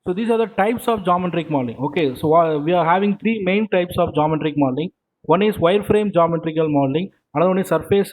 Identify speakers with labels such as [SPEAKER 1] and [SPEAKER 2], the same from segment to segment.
[SPEAKER 1] So these are the types of geometric modeling. Okay, so we are having three main types of geometric modeling. One is wireframe geometrical modeling. Another one is surface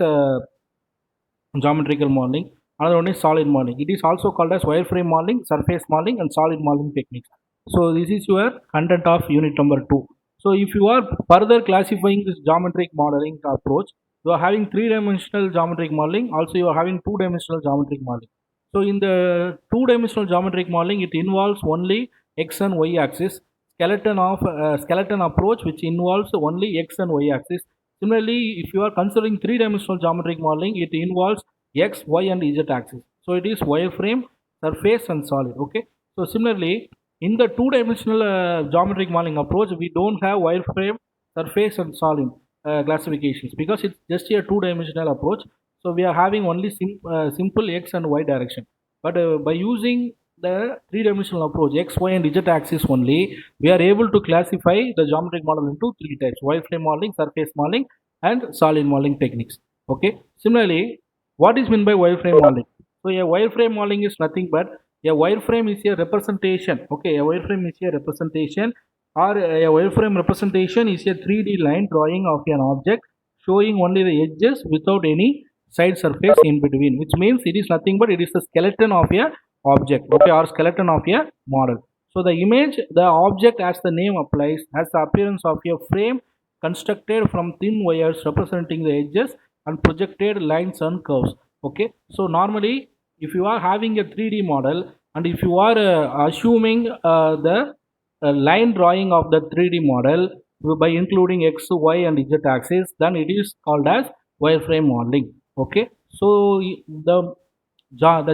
[SPEAKER 1] geometrical modeling. Another one is solid modeling. It is also called as wireframe modeling, surface modeling, and solid modeling techniques. So this is your content of unit number 2. So if you are further classifying this geometric modeling approach, you are having three-dimensional geometric modeling. Also, you are having two-dimensional geometric modeling. So in the two-dimensional geometric modeling, it involves only x and y axis. Skeleton approach, which involves only x and y axis. Similarly, if you are considering three-dimensional geometric modeling, it involves x, y, and z axis. So it is wireframe, surface, and solid. Okay. So similarly, in the two-dimensional geometric modeling approach, we don't have wireframe, surface, and solid classifications because it's just a two-dimensional approach. So we are having only simple x and y direction. But by using the three-dimensional approach, x, y, and z axis only, we are able to classify the geometric model into three types: wireframe modeling, surface modeling, and solid modeling techniques. Okay. Similarly, what is meant by wireframe modeling? So a wireframe modeling is nothing but a wireframe is a representation. Okay, a wireframe is a representation, or a wireframe representation is a 3D line drawing of an object showing only the edges without any side surface in between, which means it is nothing but it is the skeleton of a object, okay, or skeleton of a model. So the image, the object, as the name applies, has the appearance of a frame constructed from thin wires representing the edges and projected lines and curves. Okay, so normally if you are having a 3D model and if you are assuming the line drawing of the 3D model by including x, y, and z axis, then it is called as wireframe modeling. Okay, so the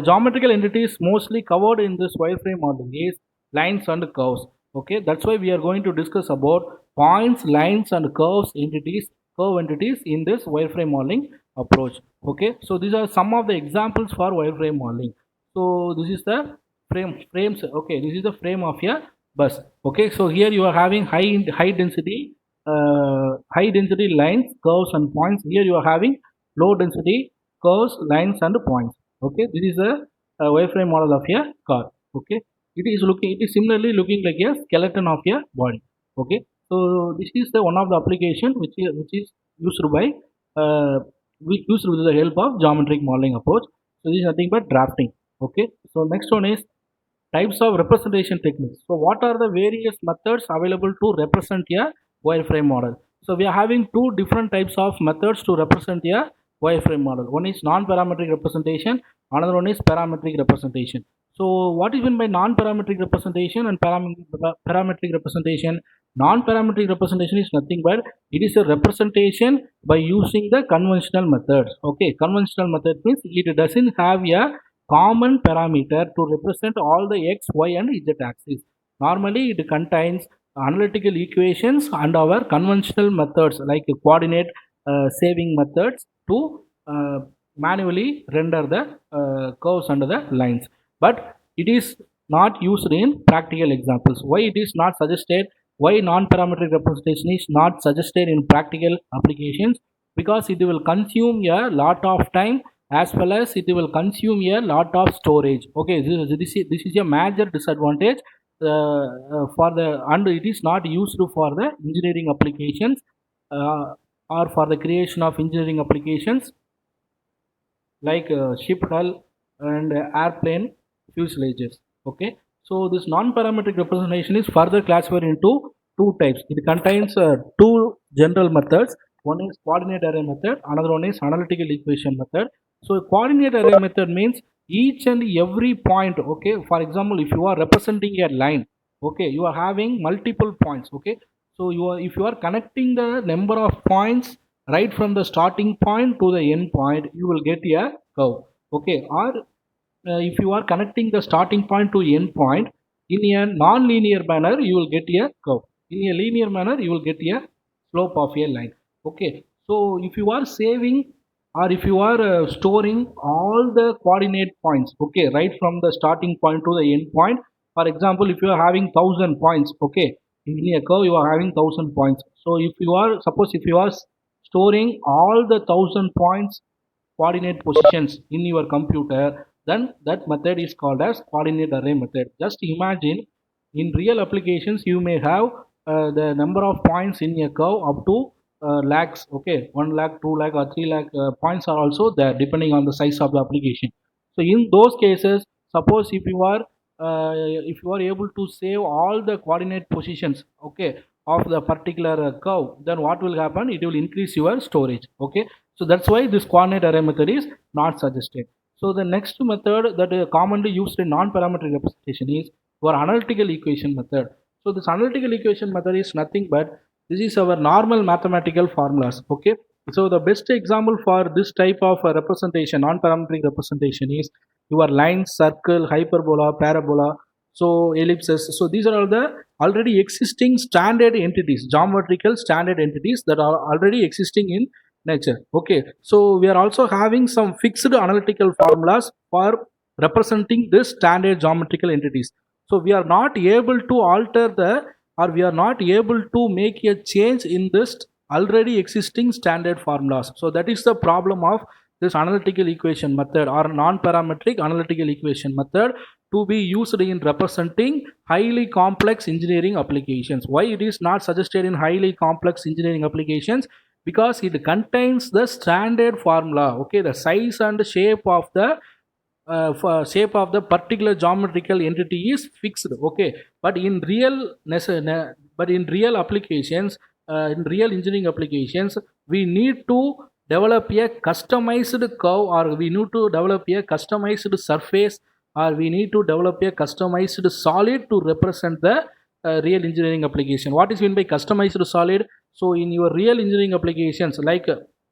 [SPEAKER 1] geometrical entities mostly covered in this wireframe modeling is lines and curves. Okay, that's why we are going to discuss about points, lines, and curve entities in this wireframe modeling approach. Okay, so these are some of the examples for wireframe modeling. So this is the frames. Okay, this is the frame of a bus. Okay, so here you are having high density lines, curves, and points. Here you are having low density curves, lines, and points. Okay, this is a wireframe model of a car. Okay, it is similarly looking like a skeleton of a body. Okay, so this is the one of the application which is used by used with the help of geometric modeling approach. So this is nothing but drafting. Okay, so next one is types of representation techniques. So what are the various methods available to represent a wireframe model? So we are having two different types of methods to represent a wireframe model. One is non-parametric representation, another one is parametric representation. So what is meant by non-parametric representation and parametric representation? Non-parametric representation is nothing but it is a representation by using the conventional methods. Okay, conventional method means it doesn't have a common parameter to represent all the x, y, and z axis. Normally, it contains analytical equations and our conventional methods like coordinate saving methods to manually render the curves under the lines. But it is not used in practical examples. Why it is not suggested? Why non-parametric representation is not suggested in practical applications? Because it will consume a lot of time as well as it will consume a lot of storage. Okay, this is a major disadvantage for the, and it is not used for the engineering applications or for the creation of engineering applications like ship hull and airplane fuselages. Okay, so this non-parametric representation is further classified into two types. It contains two general methods. One is coordinate array method, another one is analytical equation method. So coordinate array method means each and every point. Okay, for example, if you are representing a line, okay, you are having multiple points. Okay, so if you are connecting the number of points right from the starting point to the end point, you will get a curve. Okay, or if you are connecting the starting point to end point in a non-linear manner, you will get a curve. In a linear manner, you will get a slope of a line. Okay, so if you are saving or if you are storing all the coordinate points, okay, right from the starting point to the end point. For example, if you are having 1,000 points, okay, in a curve you are having 1,000 points. So if you are, suppose if you are storing all the 1,000 points coordinate positions in your computer, then that method is called as coordinate array method. Just imagine In real applications, you may have the number of points in a curve up to lakhs. Okay, 1 lakh, 2 lakh, or 3 lakh points are also there depending on the size of the application. So in those cases, suppose if you are able to save all the coordinate positions, okay, of the particular curve, then what will happen? It will increase your storage. Okay, so that's why this coordinate array method is not suggested. So the next method that is commonly used in non-parametric representation is our analytical equation method. So this analytical equation method is nothing but this is our normal mathematical formulas. Okay, so the best example for this type of representation, non-parametric representation, is your line, circle, hyperbola, parabola, so ellipses. So these are all the already existing standard entities, geometrical standard entities that are already existing in nature. Okay, so we are also having some fixed analytical formulas for representing this standard geometrical entities. So we are not able to alter the, or we are not able to make a change in this already existing standard formulas. So that is the problem of this analytical equation method or non-parametric analytical equation method to be used in representing highly complex engineering applications. Why it is not suggested in highly complex engineering applications? Because it contains the standard formula. Okay, the size and shape of the particular geometrical entity is fixed. Okay, but in real applications, in real engineering applications, we need to develop a customized curve, or we need to develop a customized surface, or we need to develop a customized solid to represent the real engineering application. What is meant by customized solid? So in your real engineering applications, like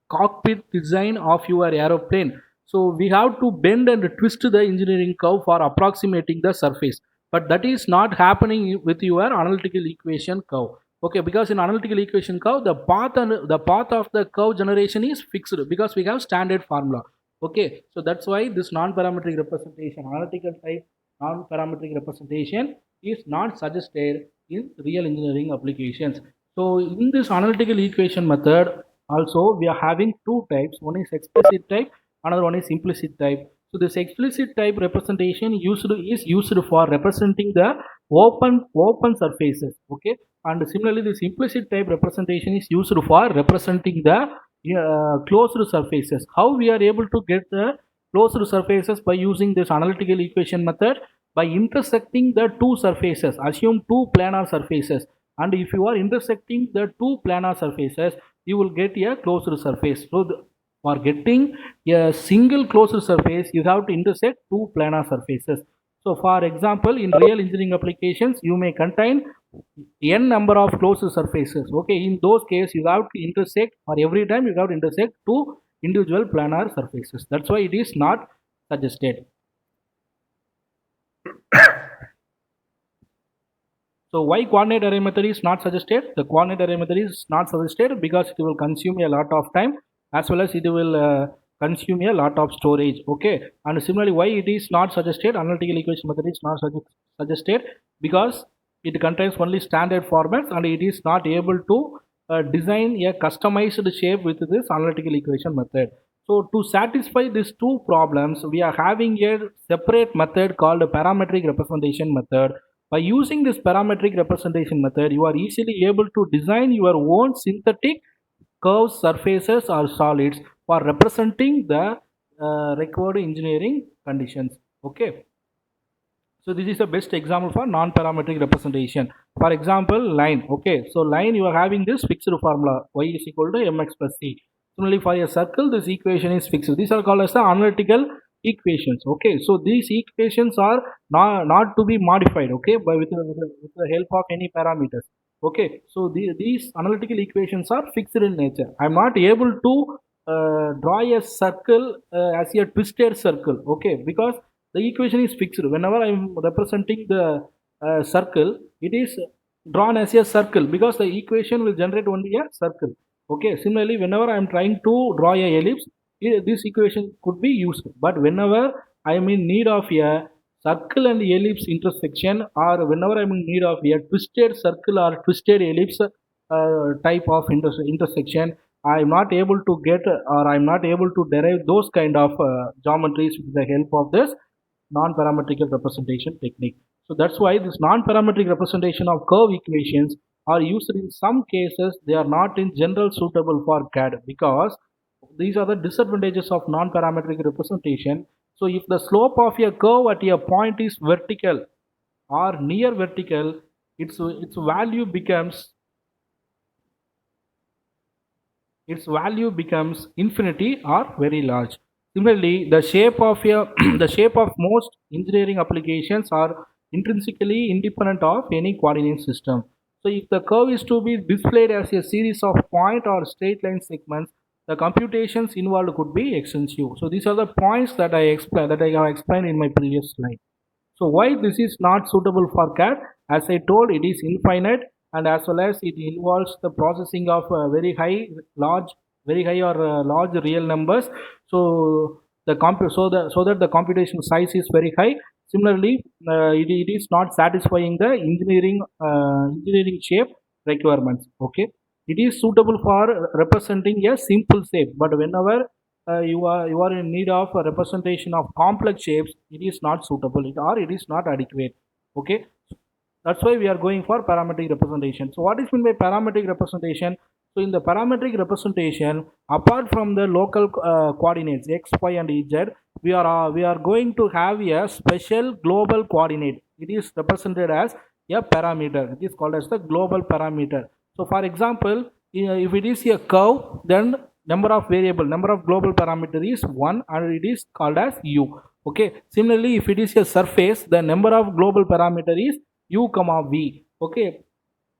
[SPEAKER 1] cockpit design of your aeroplane, so we have to bend and twist the engineering curve for approximating the surface, but that is not happening with your analytical equation curve. Okay, because in analytical equation curve, the path of the curve generation is fixed because we have standard formula. Okay, so that's why this non-parametric representation, analytical type non-parametric representation, is not suggested in real engineering applications. So in this analytical equation method, also we are having two types. One is explicit type, another one is implicit type. So this explicit type representation is used for representing the open surfaces. Okay, and similarly this implicit type representation is used for representing the closed surfaces. How we are able to get the closed surfaces? By using this analytical equation method, by intersecting the two surfaces. Assume two planar surfaces, and if you are intersecting the two planar surfaces, you will get a closed surface. So for getting a single closed surface, you have to intersect two planar surfaces. So for example, in real engineering applications, you may contain n number of closed surfaces. Okay, in those cases, you have to intersect, or every time you have to intersect two individual planar surfaces. That's why it is not suggested. So why coordinate array method is not suggested? The coordinate array method is not suggested because it will consume a lot of time, as well as it will consume a lot of storage. Okay, and similarly, why it is not suggested? Analytical equation method is not suggested because it contains only standard formats, and it is not able to design a customized shape with this analytical equation method. So to satisfy these two problems, we are having a separate method called a parametric representation method. By using this parametric representation method, you are easily able to design your own synthetic curves, surfaces, or solids for representing the required engineering conditions. Okay. So this is the best example for non-parametric representation. For example, line. Okay, so line, you are having this fixed formula, y is equal to mx plus c. Similarly, for a circle, this equation is fixed. These are called as the analytical equations. Okay, so these equations are not to be modified. Okay, with the help of any parameters. Okay, so these analytical equations are fixed in nature. I am not able to draw a circle as a twisted circle. Okay, because the equation is fixed. Whenever I am representing the circle, it is drawn as a circle because the equation will generate only a circle. Okay, similarly, whenever I am trying to draw a ellipse, this equation could be used. But whenever I am in need of a circle and ellipse intersection, or whenever I am in need of a twisted circle or twisted ellipse type of intersection, I am not able to get, or I am not able to derive those kind of geometries with the help of this non-parametric representation technique. So that's why this non-parametric representation of curve equations are used in some cases. They are not in general suitable for CAD because these are the disadvantages of non-parametric representation. So if the slope of a curve at a point is vertical or near vertical, its value becomes infinity or very large. Similarly, the shape of a the shape of most engineering applications are intrinsically independent of any coordinate system. So if the curve is to be displayed as a series of point or straight line segments, the computations involved could be extensive. So these are the points that I have explained in my previous slide. So why this is not suitable for CAD? As I told, it is infinite, and as well as it involves the processing of very high or large real numbers. So so that the computation size is very high. Similarly, it is not satisfying the engineering shape requirements. Okay, it is suitable for representing a simple shape, but whenever you are in need of a representation of complex shapes, it is not suitable or it is not adequate. Okay, that's why we are going for parametric representation. So what is meant by parametric representation? So in the parametric representation, apart from the local coordinates x, y, and z, we are going to have a special global coordinate. It is represented as a parameter. It is called as the global parameter. So for example, if it is a curve, then number of global parameter is 1 and it is called as u. Okay, similarly, if it is a surface, the number of global parameter is u comma v. Okay,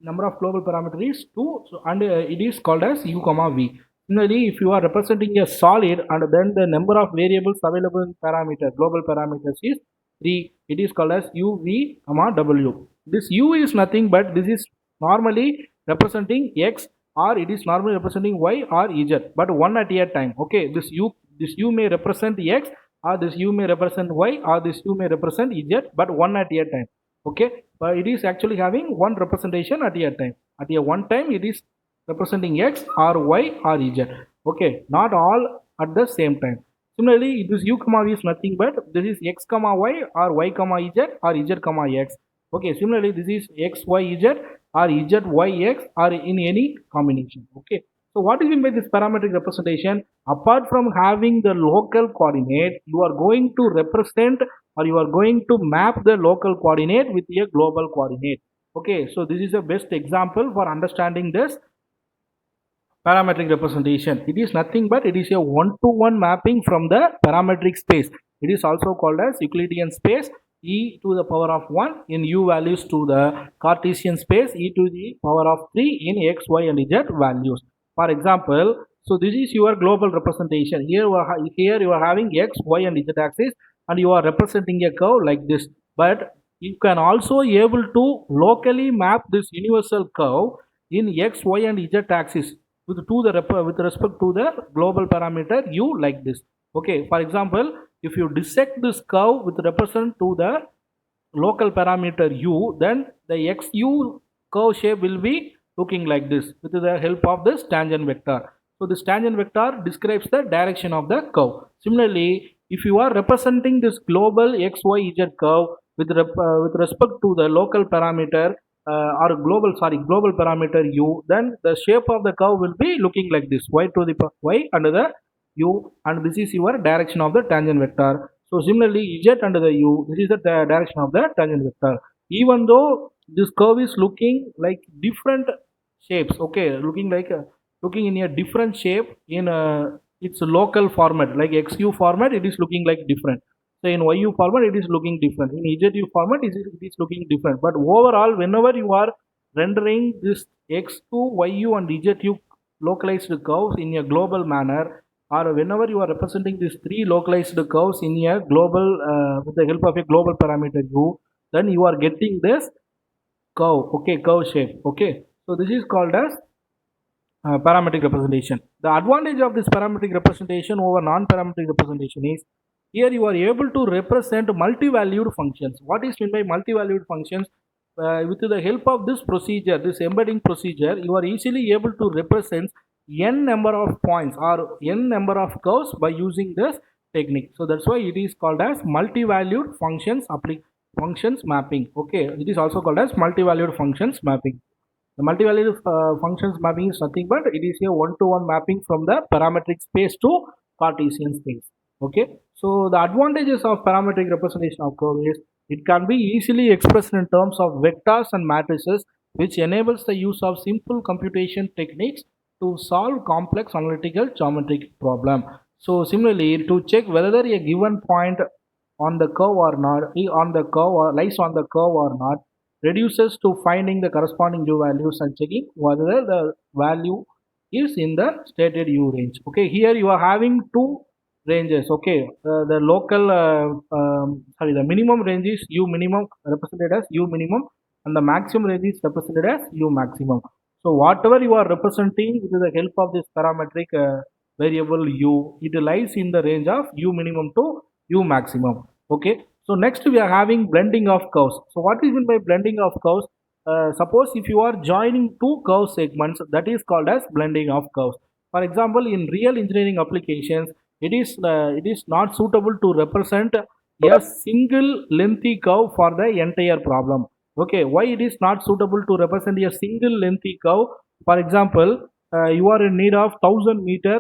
[SPEAKER 1] number of global parameter is 2, so, and it is called as u comma v. Similarly, if you are representing a solid and then the number of variables available in parameter global parameters is 3, it is called as u v comma w. This u is nothing but this is normally representing x, or it is normally representing y or z, but one at a time. Okay, this u may represent x, or this u may represent y, or this u may represent z, but one at a time. Okay, but it is actually having one representation at a time. At a one time it is representing x or y or z. Okay, not all at the same time. Similarly, this u comma v is nothing but this is x comma y or y comma z or z comma x. Okay, similarly this is x y z or z y x or in any combination. Okay, so what is meant by this parametric representation? Apart from having the local coordinate, you are going to represent or you are going to map the local coordinate with a global coordinate. Okay, so this is the best example for understanding this parametric representation. It is nothing but it is a one-to-one mapping from the parametric space. It is also called as Euclidean space, e to the power of 1 in u values, to the Cartesian space e to the power of 3 in x, y, and z values. For example, so this is your global representation. Here you are having x, y, and z axis, and you are representing a curve like this. But you can also able to locally map this universal curve in x, y, and z axis with respect to the global parameter u like this. Okay, for example, if you dissect this curve with represent to the local parameter u, then the xu curve shape will be looking like this with the help of this tangent vector. So this tangent vector describes the direction of the curve. Similarly, if you are representing this global xyz curve with respect to the local parameter or global parameter u, then the shape of the curve will be looking like this, y to the y under the u, and this is your direction of the tangent vector. So similarly, z under the u, this is the direction of the tangent vector. Even though this curve is looking like different shapes, okay, looking in a different shape in its local format, like xu format, it is looking like different. So in yu format, it is looking different. In zu format, it is looking different. But overall, whenever you are rendering this x2, yu, and zu localized curves in a global manner, or whenever you are representing these three localized curves in a global with the help of a global parameter u, then you are getting this curve. Okay, curve shape. Okay, so this is called as parametric representation. The advantage of this parametric representation over non-parametric representation is here you are able to represent multi-valued functions. What is meant by multi-valued functions? With the help of this procedure, this embedding procedure, you are easily able to represent n number of points or n number of curves by using this technique. So that's why it is called as multi-valued functions functions mapping. Okay, it is also called as multivalued functions mapping. The multivalued functions mapping is nothing but it is a one-to-one mapping from the parametric space to Cartesian space. Okay, so the advantages of parametric representation of curve is it can be easily expressed in terms of vectors and matrices, which enables the use of simple computation techniques to solve complex analytical geometric problem. So similarly, to check whether a given point on the curve or not, on the curve or lies on the curve or not, reduces to finding the corresponding u values and checking whether the value is in the stated u range. Okay, here you are having two ranges. Okay, the local sorry, the minimum range is u minimum, represented as u minimum, and the maximum range is represented as u maximum. So whatever you are representing with the help of this parametric variable u, it lies in the range of u minimum to u maximum. Okay, so next we are having blending of curves. So what is meant by blending of curves? Suppose if you are joining two curve segments, that is called as blending of curves. For example, in real engineering applications, it is not suitable to represent a single lengthy curve for the entire problem. Okay, why it is not suitable to represent a single lengthy curve? For example, you are in need of 1000 meter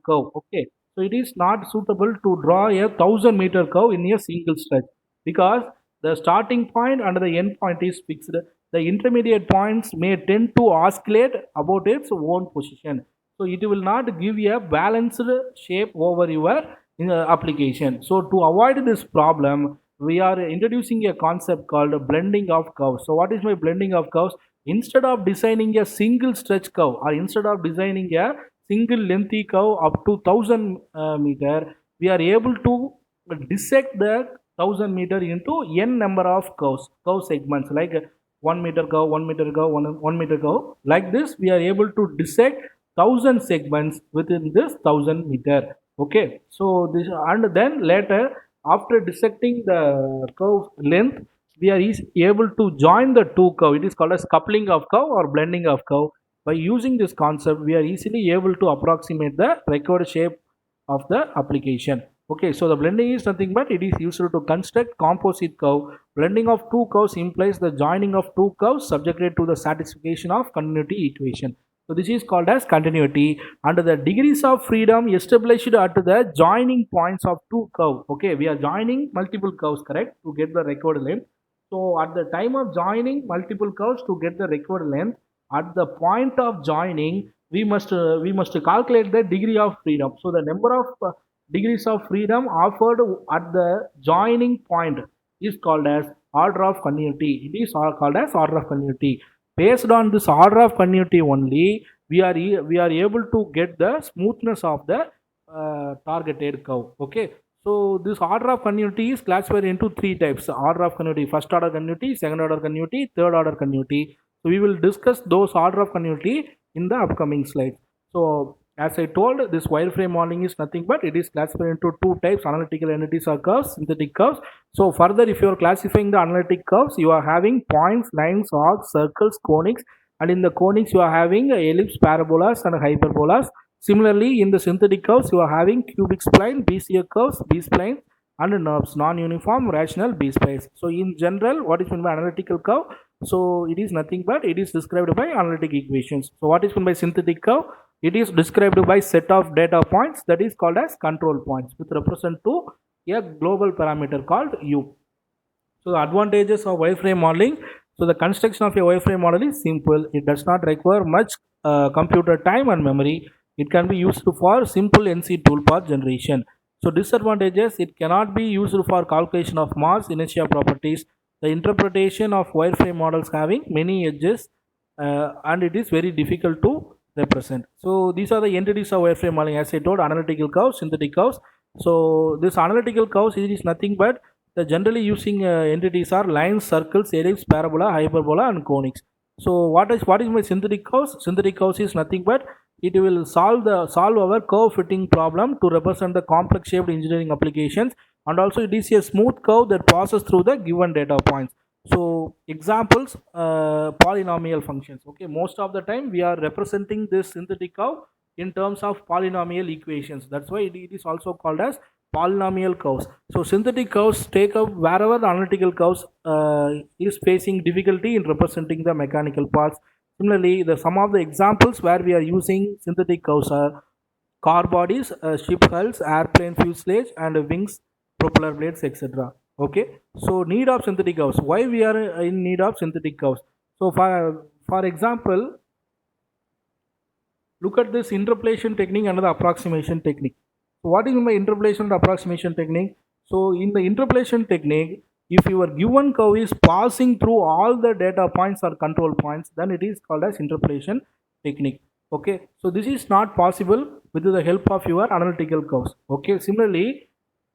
[SPEAKER 1] curve. Okay, so it is not suitable to draw a 1000 meter curve in a single stretch because the starting point and the end point is fixed. The intermediate points may tend to oscillate about its own position. So it will not give a balanced shape over your application. So to avoid this problem, we are introducing a concept called blending of curves. So what is my blending of curves? Instead of designing a single stretch curve or instead of designing a single lengthy curve up to 1000 meter, we are able to dissect the 1000 meter into n number of curve segments like 1 meter curve, 1 meter curve, 1 meter curve. Like this, we are able to dissect 1000 segments within this 1000 meter. Okay, so this, and then later after dissecting the curve length, we are able to join the two curve. It is called as coupling of curve or blending of curve. By using this concept, we are easily able to approximate the required shape of the application. Okay, so the blending is nothing but it is used to construct composite curve. Blending of two curves implies the joining of two curves subjected to the satisfaction of continuity equation. So this is called as continuity, and the degrees of freedom established at the joining points of two curves. Okay, we are joining multiple curves, correct, to get the required length. So at the time of joining multiple curves to get the required length, at the point of joining, we must calculate the degree of freedom. So the number of degrees of freedom offered at the joining point is called as order of continuity. It is called as order of continuity. Based on this order of continuity only, we are able to get the smoothness of the targeted curve. Okay, so this order of continuity is classified into three types: order of continuity, first order continuity, second order continuity, third order continuity. So we will discuss those order of continuity in the upcoming slides. So as I told, this wireframe modeling is nothing but it is classified into two types: analytical entities or curves, synthetic curves. So further, if you are classifying the analytic curves, you are having points, lines, arcs, circles, conics, and in the conics you are having ellipse, parabolas, and hyperbolas. Similarly, in the synthetic curves, you are having cubic spline, Bezier curves, B-spline, and NURBS, non-uniform rational B-splines. So in general, what is meant by analytical curve? So it is nothing but it is described by analytic equations. So what is meant by synthetic curve? It is described by set of data points that is called as control points which represent to a global parameter called u. So the advantages of wireframe modeling. So the construction of a wireframe model is simple. It does not require much computer time and memory. It can be used for simple NC toolpath generation. So disadvantages, it cannot be used for calculation of mass, inertia properties. The interpretation of wireframe models having many edges and it is very difficult to represent. So these are the entities of wireframe modeling. As I told, analytical curves, synthetic curves. So this analytical curves is nothing but the generally using entities are lines, circles, ellipse, parabola, hyperbola, and conics. So what is my synthetic curves? Synthetic curves is nothing but it will solve our curve fitting problem to represent the complex shaped engineering applications, and also it is a smooth curve that passes through the given data points. So examples, polynomial functions. Okay, most of the time we are representing this synthetic curve in terms of polynomial equations. That's why it is also called as polynomial curves. So synthetic curves take up wherever the analytical curves is facing difficulty in representing the mechanical parts. Similarly, some of the examples where we are using synthetic curves are car bodies, ship hulls, airplane fuselage, and wings, propeller blades, etc. Okay. So need of synthetic curves. Why we are in need of synthetic curves? So for example, look at this interpolation technique and the approximation technique. So what is my interpolation and approximation technique? So in the interpolation technique, if your given curve is passing through all the data points or control points, then it is called as interpolation technique. Okay, so this is not possible with the help of your analytical curves. Okay, similarly,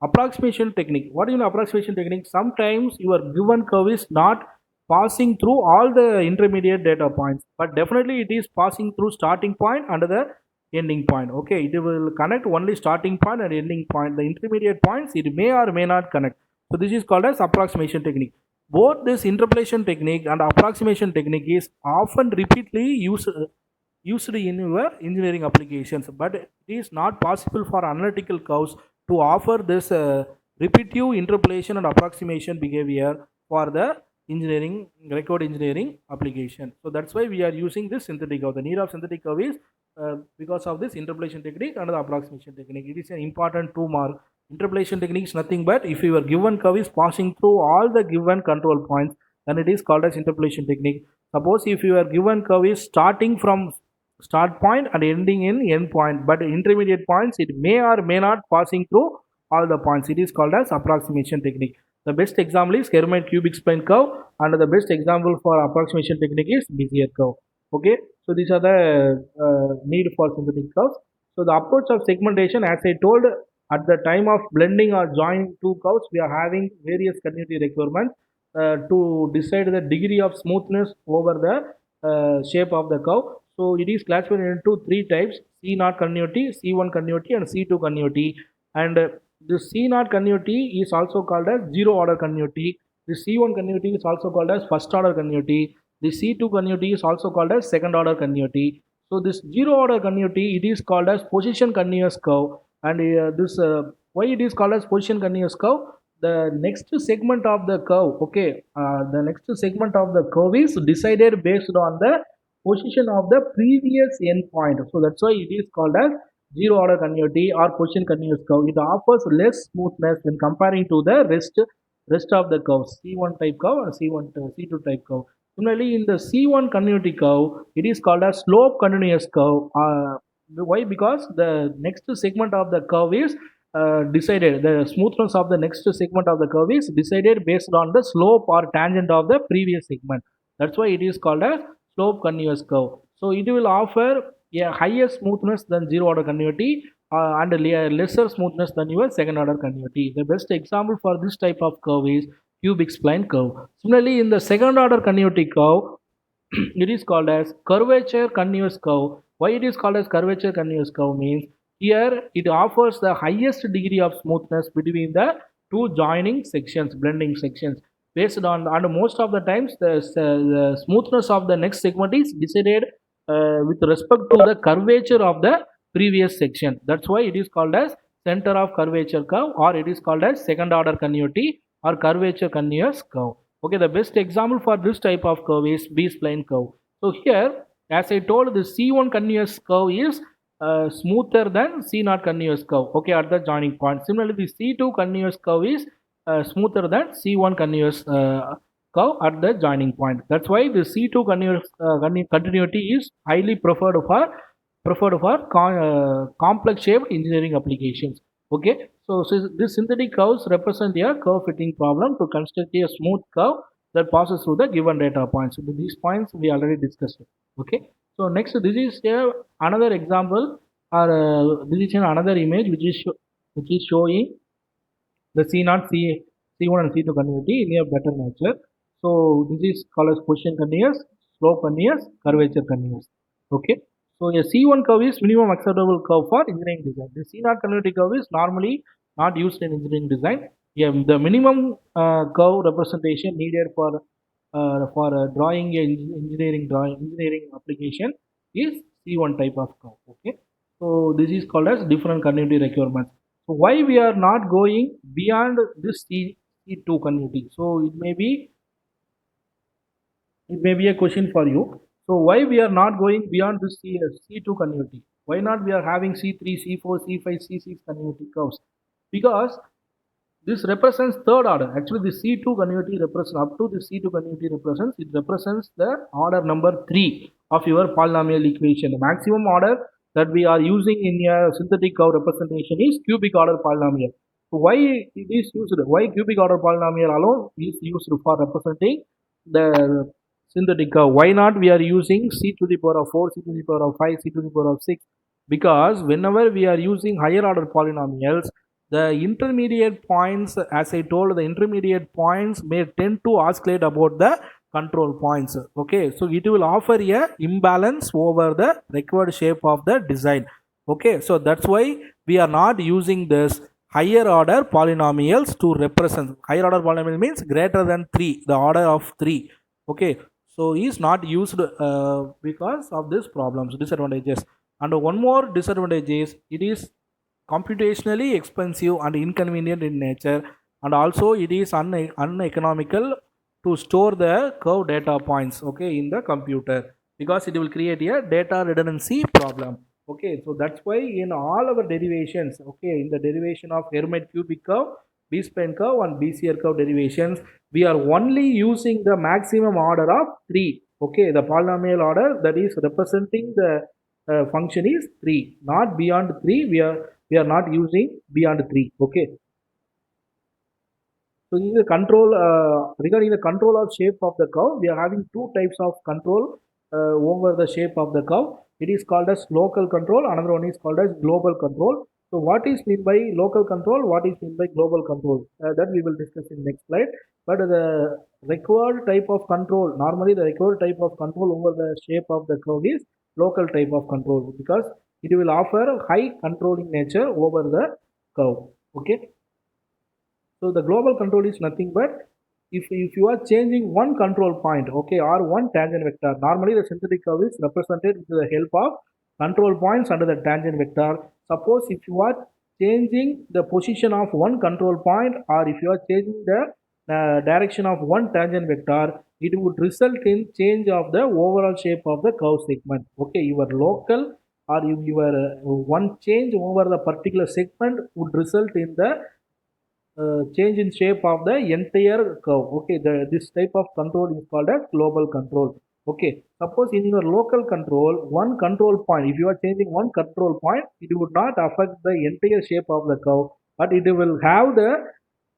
[SPEAKER 1] approximation technique. What is an approximation technique? Sometimes your given curve is not passing through all the intermediate data points, but definitely it is passing through starting point and the ending point. Okay, it will connect only starting point and ending point. The intermediate points it may or may not connect. So this is called as approximation technique. Both this interpolation technique and approximation technique is often repeatedly used in your engineering applications, but it is not possible for analytical curves to offer this repetitive interpolation and approximation behavior for the engineering record engineering application. So that's why we are using this synthetic curve. The need of synthetic curve is because of this interpolation technique and the approximation technique. It is an important 2 mark. Interpolation technique is nothing but if your given curve is passing through all the given control points, then it is called as interpolation technique. Suppose if your given curve is starting from start point and ending in end point, but intermediate points it may or may not passing through all the points, it is called as approximation technique. The best example is Hermite cubic spline curve, and the best example for approximation technique is Bezier curve. Okay, so these are the need for synthetic curves. So the approach of segmentation, as I told, at the time of blending or joining two curves, we are having various continuity requirements to decide the degree of smoothness over the shape of the curve. So it is classified into 3 types: C0 continuity, C1 continuity, and C2 continuity. And the C0 continuity is also called as zero order continuity. The C1 continuity is also called as first order continuity. The C2 continuity is also called as second order continuity. So this zero order continuity, it is called as position continuous curve. And this why it is called as position continuous curve? The next segment of the curve, okay, the next segment of the curve is decided based on the position of the previous endpoint. So that's why it is called as zero order continuity or position continuous curve. It offers less smoothness when comparing to the rest of the curves, C1 type curve and C2 type curve. Similarly, in the C1 continuity curve, it is called as slope continuous curve. Why? Because the next segment of the curve is decided, the smoothness of the next segment of the curve is decided based on the slope or tangent of the previous segment. That's why it is called as slope continuous curve. So it will offer a higher smoothness than zero order continuity and a lesser smoothness than your second order continuity. The best example for this type of curve is cubic spline curve. Similarly, in the second order continuity curve, it is called as curvature continuous curve. Why it is called as curvature continuous curve means here it offers the highest degree of smoothness between the two joining sections, blending sections. Based on and most of the times the smoothness of the next segment is decided with respect to the curvature of the previous section. That's why it is called as center of curvature curve, or it is called as second order continuity or curvature continuous curve. Okay, the best example for this type of curve is B-spline curve. So here, as I told, the C1 continuous curve is smoother than C0 continuous curve. Okay, at the joining point. Similarly, the C2 continuous curve is smoother than C1 continuous curve at the joining point. That's why the C2 continuous continuity is highly preferred for complex shaped engineering applications. Okay, so this synthetic curves represent a curve fitting problem to construct a smooth curve that passes through the given data points. So these points we already discussed. Okay, so next this is another example, or this is another image which is showing the C0, C1 and C2 continuity in a better nature. So this is called as position continuous, slope continuous, curvature continuous. Okay. So a C1 curve is minimum acceptable curve for engineering design. The C0 continuity curve is normally not used in engineering design. Yeah, the minimum curve representation needed for drawing a engineering application is C1 type of curve. Okay. So this is called as different continuity requirements. So why we are not going beyond this C2 continuity? So it may be a question for you. So why we are not going beyond this C2 continuity? Why not we are having C3, C4, C5, C6 continuity curves? Because this represents third order. Actually, the C2 continuity represents up to the C2 continuity represents the order number 3 of your polynomial equation. The maximum order that we are using in a synthetic curve representation is cubic order polynomial. So why it is used? Why cubic order polynomial alone is used for representing the synthetic curve? Why not we are using C to the power of 4, C to the power of 5, C to the power of 6? Because whenever we are using higher order polynomials, the intermediate points, as I told, the intermediate points may tend to oscillate about the control points. Okay, so it will offer a imbalance over the required shape of the design. Okay, so that's why we are not using this higher order polynomials to represent. Higher order polynomial means greater than 3, the order of 3. Okay, so is not used because of these problems, disadvantages. And one more disadvantage is it is computationally expensive and inconvenient in nature, and also it is uneconomical to store the curve data points, okay, in the computer, because it will create a data redundancy problem. Okay, so that's why in all our derivations, okay, in the derivation of Hermite cubic curve, B-spline curve and BCR curve derivations, we are only using the maximum order of 3. Okay, the polynomial order that is representing the function is 3, not beyond 3. We are not using beyond 3. Okay, so in the control, regarding the control of shape of the curve, we are having two types of control over the shape of the curve. It is called as local control. Another one is called as global control. So what is meant by local control? What is meant by global control? That we will discuss in next slide. But the required type of control, normally the required type of control over the shape of the curve is local type of control, because it will offer high controlling nature over the curve. Okay. So the global control is nothing but if you are changing one control point, okay, or one tangent vector. Normally the synthetic curve is represented with the help of control points under the tangent vector. Suppose if you are changing the position of one control point, or if you are changing the direction of one tangent vector, it would result in change of the overall shape of the curve segment. Okay, your local or your one change over the particular segment would result in the change in shape of the entire curve. Okay, this type of control is called as global control. Okay, suppose in your local control, one control point, if you are changing one control point, it would not affect the entire shape of the curve, but it will have the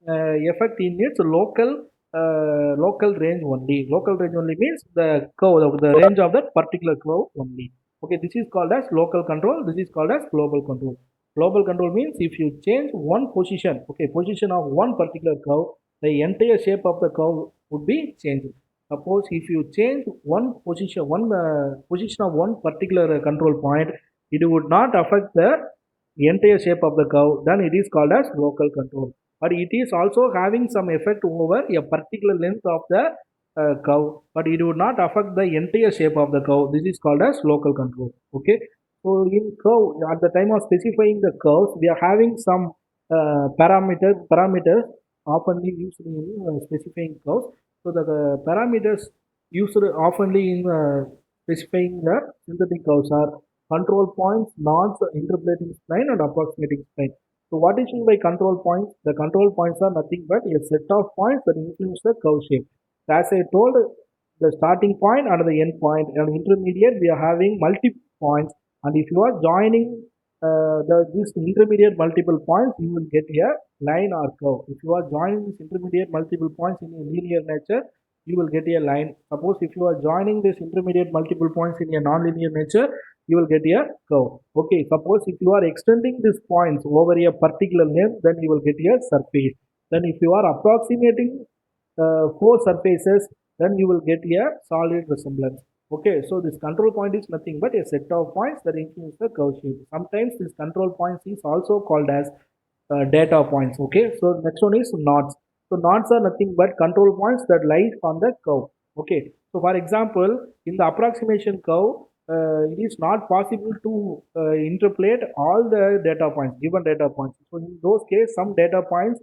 [SPEAKER 1] effect in its local range only. Local range only means the curve, the range of that particular curve only. Okay, this is called as local control. This is called as global control. Global control means if you change one position, okay, position of one particular curve, the entire shape of the curve would be changed. Suppose if you change one position of one particular control point, it would not affect the entire shape of the curve, then it is called as local control. But it is also having some effect over a particular length of the curve, but it would not affect the entire shape of the curve. This is called as local control. Okay, so in curve, at the time of specifying the curves, we are having some parameters oftenly used in specifying curves. So the parameters used oftenly in specifying the synthetic curves are control points, nodes, interpolating spline, and approximating spline. So what is meant by control points? The control points are nothing but a set of points that influence the curve shape. So as I told, the starting point and the end point, and intermediate we are having multiple points, and if you are joining this intermediate multiple points, you will get a line or curve. If you are joining this intermediate multiple points in a linear nature, you will get a line. Suppose if you are joining this intermediate multiple points in a non-linear nature, you will get a curve. Okay, suppose if you are extending these points over a particular length, then you will get a surface. Then if you are approximating four surfaces, then you will get a solid resemblance. Okay, so this control point is nothing but a set of points that influence the curve shape. Sometimes this control points is also called as data points. Okay, so next one is nodes. So nodes are nothing but control points that lie on the curve. Okay, so for example, in the approximation curve, it is not possible to interpolate all the data points, given data points. So in those cases, some data points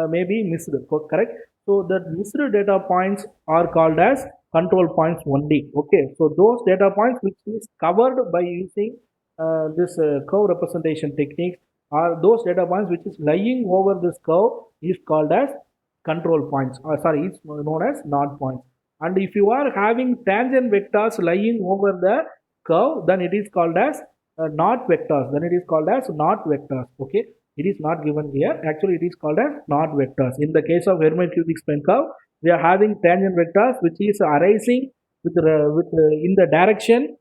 [SPEAKER 1] may be missed, correct? So the missed data points are called as control points only. Okay, so those data points which is covered by using this curve representation techniques, are those data points which is lying over this curve is called as control points, or sorry, it's known as node points. And if you are having tangent vectors lying over the curve, then it is called as not vectors, then it is called as not vectors. Okay, it is not given here, actually it is called as not vectors. In the case of Hermite cubic spline curve, we are having tangent vectors which is arising with in the direction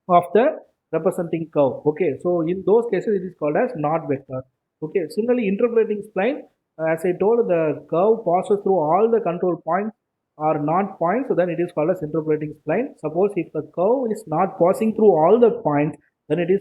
[SPEAKER 1] of the representing curve. Okay, so in those cases it is called as not vector. Okay, similarly interpolating spline, as I told, the curve passes through all the control points or not points, so then it is called as interpolating spline. Suppose if the curve is not passing through all the points, then it is